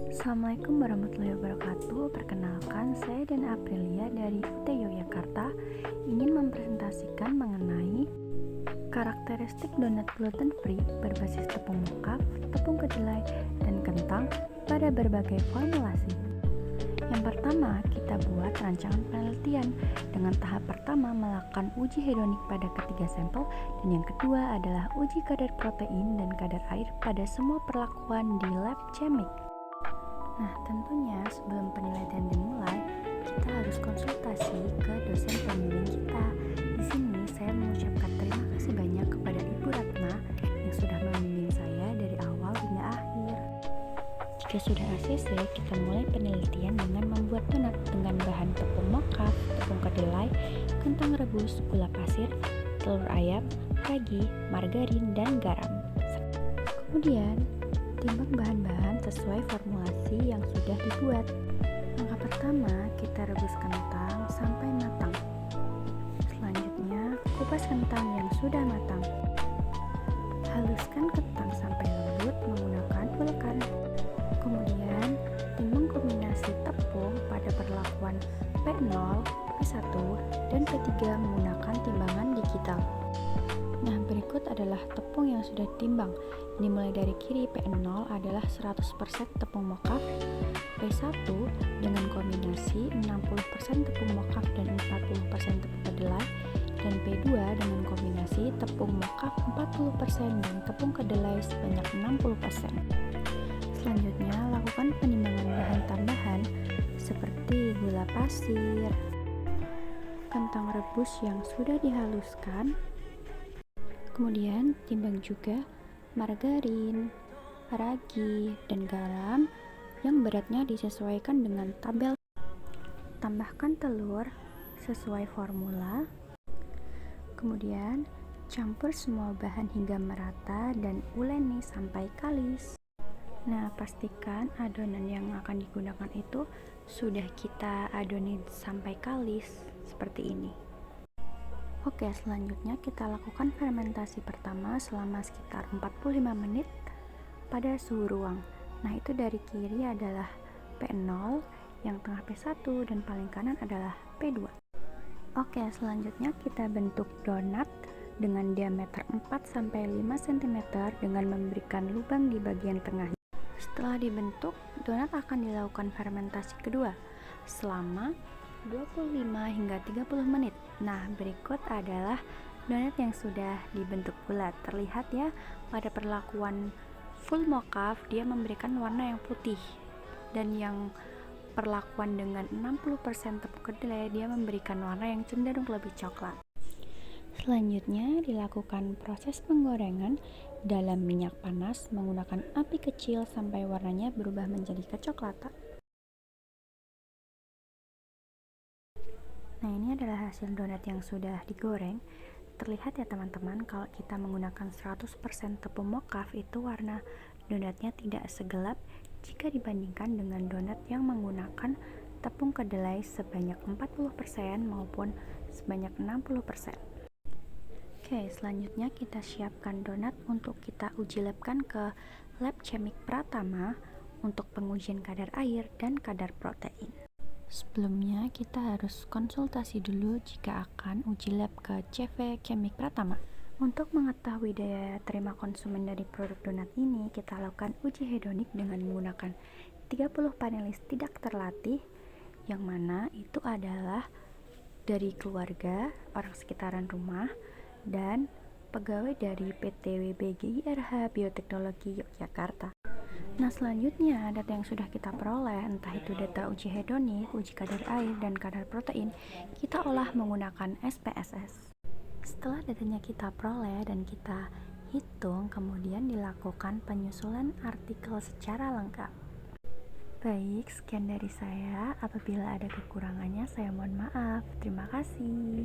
Assalamualaikum warahmatullahi wabarakatuh. Perkenalkan, saya dan Aprilia dari UT Yogyakarta ingin mempresentasikan mengenai karakteristik donat gluten free berbasis tepung mokaf, tepung kedelai, dan kentang pada berbagai formulasi. Yang pertama, kita buat rancangan penelitian dengan tahap pertama melakukan uji hedonik pada ketiga sampel, dan yang kedua adalah uji kadar protein dan kadar air pada semua perlakuan di lab CHEMIC. Nah, tentunya sebelum penelitian dimulai, kita harus konsultasi ke dosen pembimbing kita. Di sini saya mengucapkan terima kasih banyak kepada Ibu Ratna yang sudah membimbing saya dari awal hingga akhir. Jika sudah ACC, kita mulai penelitian dengan membuat donat dengan bahan tepung mokaf, tepung kedelai, kentang rebus, gula pasir, telur ayam, ragi, margarin, dan garam. Kemudian, timbang bahan-bahan sesuai formulasi yang sudah dibuat. Langkah pertama, kita rebus kentang sampai matang. Selanjutnya, kupas kentang yang sudah matang. Haluskan kentang sampai lembut menggunakan ulekan. Kemudian, timbang kombinasi tepung pada perlakuan P0, P1, dan P3 menggunakan timbangan digital. Nah, berikut adalah tepung yang sudah ditimbang. Dimulai dari kiri, P0 adalah 100% tepung mokaf, P1 dengan kombinasi 60% tepung mokaf dan 40% tepung kedelai, dan P2 dengan kombinasi tepung mokaf 40% dan tepung kedelai sebanyak 60%. Selanjutnya, lakukan penimbangan bahan tambahan seperti gula pasir, kentang rebus yang sudah dihaluskan. Kemudian timbang juga margarin, ragi, dan garam yang beratnya disesuaikan dengan tabel. Tambahkan telur sesuai formula. Kemudian campur semua bahan hingga merata dan uleni sampai kalis. Nah, pastikan adonan yang akan digunakan itu sudah kita adoni sampai kalis seperti ini. Oke, selanjutnya kita lakukan fermentasi pertama selama sekitar 45 menit pada suhu ruang. Nah, itu dari kiri adalah P0, yang tengah P1, dan paling kanan adalah P2. Oke, selanjutnya kita bentuk donat dengan diameter 4-5 cm dengan memberikan lubang di bagian tengah. Setelah dibentuk, donat akan dilakukan fermentasi kedua selama 25 hingga 30 menit. Nah, berikut adalah donat yang sudah dibentuk bulat. Terlihat ya, pada perlakuan full mokaf dia memberikan warna yang putih, dan yang perlakuan dengan 60% tepung kedelai dia memberikan warna yang cenderung lebih coklat. Selanjutnya dilakukan proses penggorengan dalam minyak panas menggunakan api kecil sampai warnanya berubah menjadi kecoklatan. Nah, ini adalah hasil donat yang sudah digoreng. Terlihat ya teman-teman, kalau kita menggunakan 100% tepung mokaf itu warna donatnya tidak segelap jika dibandingkan dengan donat yang menggunakan tepung kedelai sebanyak 40% maupun sebanyak 60%. Oke, selanjutnya kita siapkan donat untuk kita uji labkan ke lab CHEMIC Pratama untuk pengujian kadar air dan kadar protein. Sebelumnya kita harus konsultasi dulu jika akan uji lab ke CV CHEMIC Pratama. Untuk mengetahui daya terima konsumen dari produk donat ini, kita lakukan uji hedonik dengan menggunakan 30 panelis tidak terlatih, yang mana itu adalah dari keluarga, orang sekitaran rumah, dan pegawai dari PT WBGIRH Bioteknologi Yogyakarta. Nah, selanjutnya data yang sudah kita peroleh, entah itu data uji hedonik, uji kadar air, dan kadar protein, kita olah menggunakan SPSS. Setelah datanya kita peroleh dan kita hitung, kemudian dilakukan penyusulan artikel secara lengkap. Baik, sekian dari saya. Apabila ada kekurangannya, saya mohon maaf. Terima kasih.